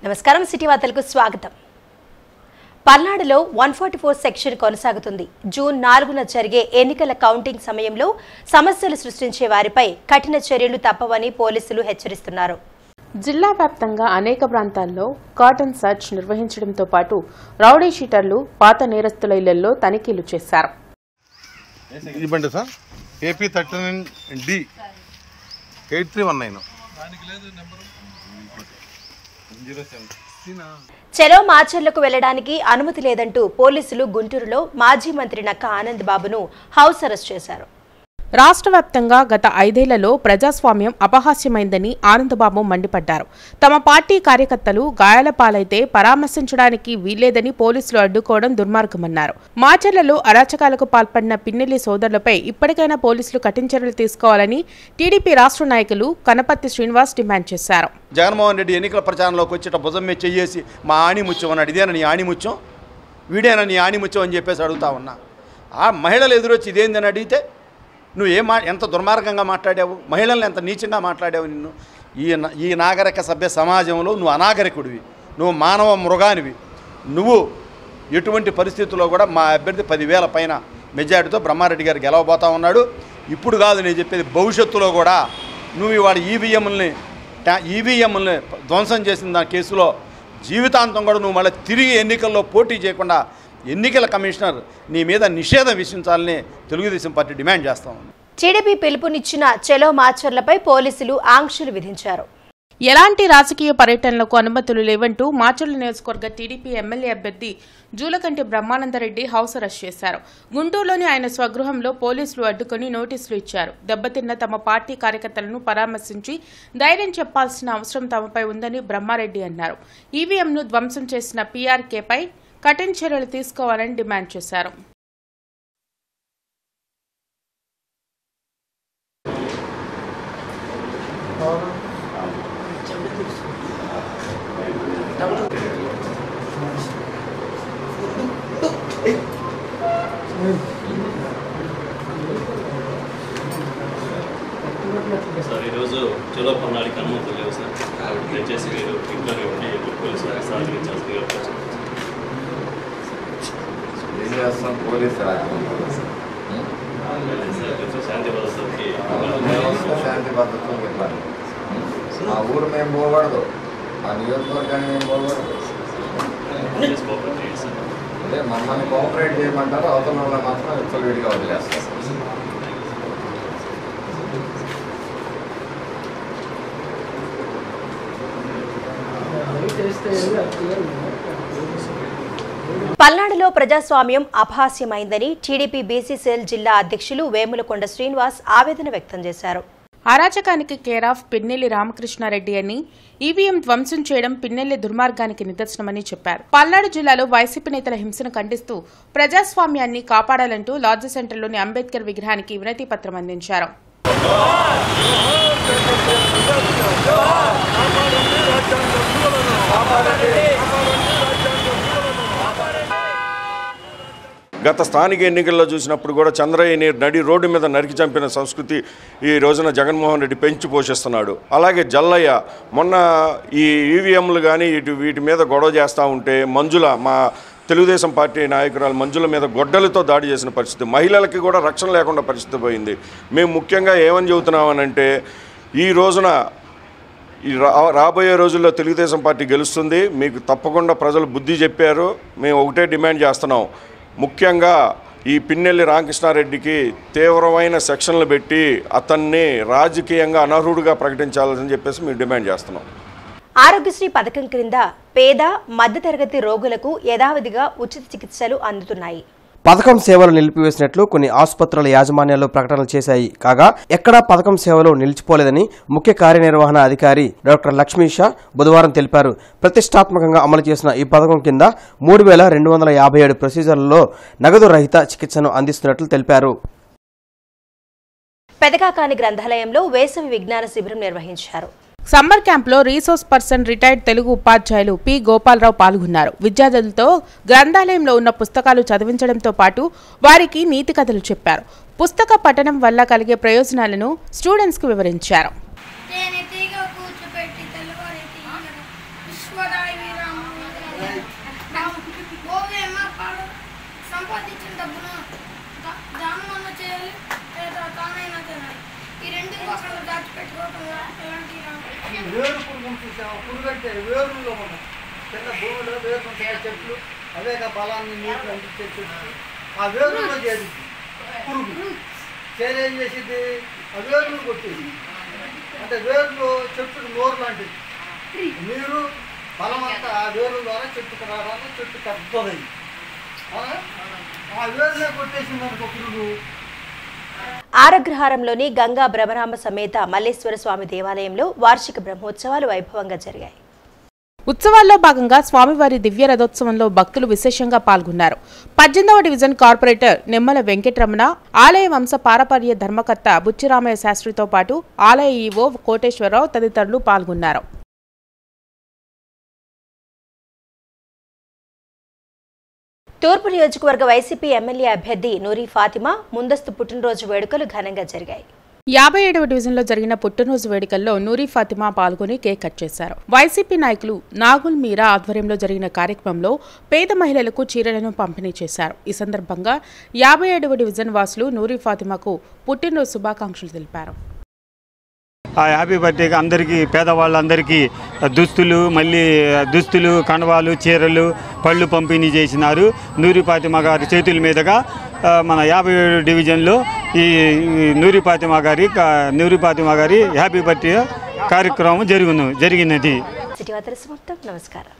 నమస్కారం సిటీ వార్తలకు స్వాగతం. పల్నాడులో 144 సెక్షన్ కొనసాగుతుంది. జూన్ 4న జరిగే ఎన్నికల కౌంటింగ్ సమయంలో సమస్యలు సృష్టించే వారిపై కఠిన చర్యలు తప్పవని పోలీసులు హెచ్చరిస్తున్నారు. జిల్లా వ్యాప్తంగా అనేక ప్రాంతాల్లో కార్డన్ సర్చ్ నిర్వహించడంతో పాటు రౌడీ షీటర్లు పాత నేరస్తుల ఇళ్లలో తనిఖీలు చేశారు. ఏపీ 39D 8319 చెలో మాచర్లకు వెళ్లడానికి అనుమతి లేదంటూ పోలీసులు గుంటూరులో మాజీ మంత్రి నక్కా ఆనంద్ బాబును హౌస్ అరెస్ట్ చేశారు. రాష్ట్ర వ్యాప్తంగా గత 5 ఏళ్లలో ప్రజాస్వామ్యం అపహాస్యమైందని ఆనందబాబు మండిపడ్డారు. తమ పార్టీ కార్యకర్తలు గాయాల పాలైతే పరామర్శించడానికి వీల్లేదని పోలీసులు అడ్డుకోవడం దుర్మార్గమన్నారు. మాచర్లలో అరాచకాలకు పాల్పడిన పిన్నెల్లి సోదరులపై ఇప్పటికైనా పోలీసులు కఠిన చర్యలు తీసుకోవాలని టీడీపీ రాష్ట్ర నాయకులు కనపర్తి శ్రీనివాస్ డిమాండ్ చేశారు. జగన్మోహన్ రెడ్డి ఎన్నికల ప్రచారంలోకి వచ్చేట భుజం మీద చెయ్యేసి మా ఆణిముత్యం అన్నాడు. ఇదేనా నీ ఆణిముత్యం, వీడేనా నీ ఆణిముత్యం అని చెప్పేసి అడుగుతా ఉన్నా. ఆ మహిళలు ఎదురొచ్చి ఇదేందని అడిగితే నువ్వు ఎంత దుర్మార్గంగా మాట్లాడావు, మహిళల్ని ఎంత నీచంగా మాట్లాడావు. నిన్ను ఈ నాగరిక సభ్య సమాజంలో నువ్వు అనాగరికుడివి, నువ్వు మానవ మృగానివి. నువ్వు ఎటువంటి పరిస్థితుల్లో కూడా మా అభ్యర్థి 10,000 పైన మెజారిటీతో బ్రహ్మారెడ్డి గారు గెలవబోతా ఉన్నాడు. ఇప్పుడు కాదు నేను చెప్పేది, భవిష్యత్తులో కూడా నువ్వు ఇవాళ ఈవీఎంలని ధ్వంసం చేసిన దాని కేసులో జీవితాంతం కూడా నువ్వు మళ్ళీ తిరిగి ఎన్నికల్లో పోటీ చేయకుండా ఎన్నికల కమిషనర్ నీ మీద నిషేధం విధించాలని తెలుగుదేశం పార్టీ డిమాండ్ చేస్తా ఉంది. టీడీపీ పిలుపునిచ్చిన చెలో మాచర్లపై పోలీసులు ఆంక్షలు విధించారు. ఎలాంటి రాజకీయ పర్యటనలకు అనుమతులు లేవంటూ మాచర్ల నియోజకవర్గ టీడీపీ ఎమ్మెల్యే అభ్యర్థి జూలకంటి బ్రహ్మానందరెడ్డి హౌస్ అరెస్ట్ చేశారు. గుంటూరులోని ఆయన స్వగృహంలో పోలీసులు అడ్డుకుని నోటీసులు ఇచ్చారు. దెబ్బతిన్న తమ పార్టీ కార్యకర్తలను పరామర్శించి ధైర్యం చెప్పాల్సిన అవసరం తమపై ఉందని బ్రహ్మారెడ్డి అన్నారు. ఈవీఎంను ధ్వంసం చేసిన పీఆర్కేపై కఠిన చర్యలు తీసుకోవాలని డిమాండ్ చేశారు. సార్ ఈరోజు చలో పన్నాడికి అనుమతులు లేవు సార్, కాబట్టి దయచేసి మీరు ఇంట్లోనే ఉండి పోలీసులు సహకరించాల్సిందిగా పోలీసు శాంతి భద్రతకి శాంతి భద్రతలు ఇవ్వాలి. మా ఊరు మేము పోకూడదు, మా నియోజకవర్గాన్ని మేము పోకూడదు. అదే మమ్మల్ని కోఆపరేట్ చేయమంటారు, అవతల వల్ల మాత్రం విచ్చలవిడిగా వదిలేస్తారు. పల్నాడులో ప్రజాస్వామ్యం అపహాస్యమైందని టీడీపీ బీసీసీఎల్ జిల్లా అధ్యక్షులు వేములకొండ శ్రీనివాస్ ఆవేదన వ్యక్తం చేశారు. అరాచకానికి కేరాఫ్ పిన్నెల్లి రామకృష్ణారెడ్డి అని, ఈవీఎం ధ్వంసం చేయడం పిన్నెల్లి దుర్మార్గానికి నిదర్శనమని చెప్పారు. పల్నాడు జిల్లాలో వైసీపీ నేతల హింసను ఖండిస్తూ ప్రజాస్వామ్యాన్ని కాపాడాలంటూ లాడ్జ్ సెంటర్లోని అంబేద్కర్ విగ్రహానికి వినతి పత్రం అందించారు. గత స్థానిక ఎన్నికల్లో చూసినప్పుడు కూడా చంద్రయ్యని నడి రోడ్డు మీద నరికి చంపిన సంస్కృతి ఈ రోజున జగన్మోహన్ రెడ్డి పెంచి పోషిస్తున్నాడు. అలాగే జల్లయ్య మొన్న ఈ ఈవీఎంలు కానీ వీటి మీద గొడవ చేస్తూ ఉంటే మంజుల, మా తెలుగుదేశం పార్టీ నాయకురాలు మంజుల మీద గొడ్డలతో దాడి చేసిన పరిస్థితి, మహిళలకి కూడా రక్షణ లేకుండా పరిస్థితి పోయింది. మేము ముఖ్యంగా ఏమని చెబుతున్నామనంటే, ఈ రోజున రాబోయే రోజుల్లో తెలుగుదేశం పార్టీ గెలుస్తుంది. మీకు తప్పకుండా ప్రజలు బుద్ధి చెప్పారు. మేము ఒకటే డిమాండ్ చేస్తున్నాం, ముఖ్యంగా ఈ పిన్నెల్లి రామకృష్ణారెడ్డికి తీవ్రమైన సెక్షన్లు పెట్టి అతన్ని రాజకీయంగా అనర్హుడిగా ప్రకటించాలని చెప్పేసి మేము డిమాండ్ చేస్తున్నాం. ఆరోగ్యశ్రీ పథకం క్రింద పేద మధ్యతరగతి రోగులకు యథావిధిగా ఉచిత చికిత్సలు అందుతున్నాయి. పథకం సేవలు నిలిపివేసినట్లు కొన్ని ఆసుపత్రుల యాజమాన్యాలు ప్రకటనలు చేశాయి. కాగా ఎక్కడా పథకం సేవలు నిలిచిపోలేదని ముఖ్య కార్యనిర్వహణ అధికారి డాక్టర్ లక్ష్మీషా బుధవారం తెలిపారు. ప్రతిష్టాత్మకంగా అమలు చేసిన ఈ పథకం కింద 3,257 ప్రొసీజర్లలో నగదు రహిత చికిత్సను అందిస్తున్నట్లు తెలిపారు. పెదకాకాని గ్రంథాలయంలో వేసవి విజ్ఞాన శిబిరం నిర్వహించారు. సమ్మర్ క్యాంప్లో రీసోర్స్ పర్సన్ రిటైర్డ్ తెలుగు ఉపాధ్యాయులు పి గోపాలరావు పాల్గొన్నారు. విద్యార్థులతో గ్రంథాలయంలో ఉన్న పుస్తకాలు చదివించడంతో పాటు వారికి నీతి కథలు చెప్పారు. పుస్తక పఠనం వల్ల కలిగే ప్రయోజనాలను స్టూడెంట్స్ కు వివరించారు. సంపాదించిన డబ్బును దానమన్నా చేయాలి లేదా తానైనా తినాలి. ఈ రెండు పక్కన దాచిపెట్టుకోవటం ఎలాంటి వేరు పురుగు చూసాము. పురుగు అంటే వేరులో మనం కింద భూమిలో వేరు చెట్లు అవే బలాన్ని నీరు అందించే చెట్లు ఆ వేరులో చేరింది పురుగు. చేరేం చేసింది ఆ వేరును కొట్టేది. అంటే వేరులో చెట్టుకు నోరు లాంటిది. నీరు బలం అంతా ఆ వేరు ద్వారా చెట్టుకు రావడానికి చెట్టు పెద్దదైంది. ఆ వేరునే కొట్టేసింది అనుకో పురుగు. ఆరగ్రహారంలోని గంగా భ్రమరాంబ సమేత మల్లేశ్వర స్వామి దేవాలయంలో వార్షిక బ్రహ్మోత్సవాలు వైభవంగా జరిగాయి. ఉత్సవాల్లో భాగంగా స్వామివారి దివ్య రథోత్సవంలో భక్తులు విశేషంగా పాల్గొన్నారు. 18వ డివిజన్ కార్పొరేటర్ నిమ్మల వెంకటరమణ, ఆలయ వంశ పారపర్య ధర్మకర్త బుచ్చిరామయ్య శాస్త్రితో పాటు ఆలయ ఈవో కోటేశ్వరరావు తదితరులు పాల్గొన్నారు. తూర్పు నియోజకవర్గ వైసీపీ ఎమ్మెల్యే అభ్యర్థి నూరి ఫాతిమా ముందస్తు పుట్టినరోజు వేడుకలు ఘనంగా జరిగాయి. 57వ డివిజన్లో జరిగిన పుట్టినరోజు వేడుకల్లో నూరి ఫాతిమా పాల్గొని కేక్ కట్ చేశారు. వైసీపీ నాయకులు నాగుల్ మీరా ఆధ్వర్యంలో జరిగిన కార్యక్రమంలో పేద మహిళలకు చీరలను పంపిణీ చేశారు. ఈ సందర్భంగా 57వ డివిజన్ వాసులు నూరి ఫాతిమాకు పుట్టినరోజు శుభాకాంక్షలు తెలిపారు. హ్యాపీ బర్త్డేకి అందరికీ పేదవాళ్ళందరికీ దుస్తులు కండవాలు చీరలు పళ్ళు పంపిణీ చేసినారు. నూరి ఫాతిమా గారి చేతుల మీదుగా మన 57 డివిజన్లో ఈ నూరి ఫాతిమా గారి హ్యాపీ బర్త్డే కార్యక్రమం జరిగినది. నమస్కారం.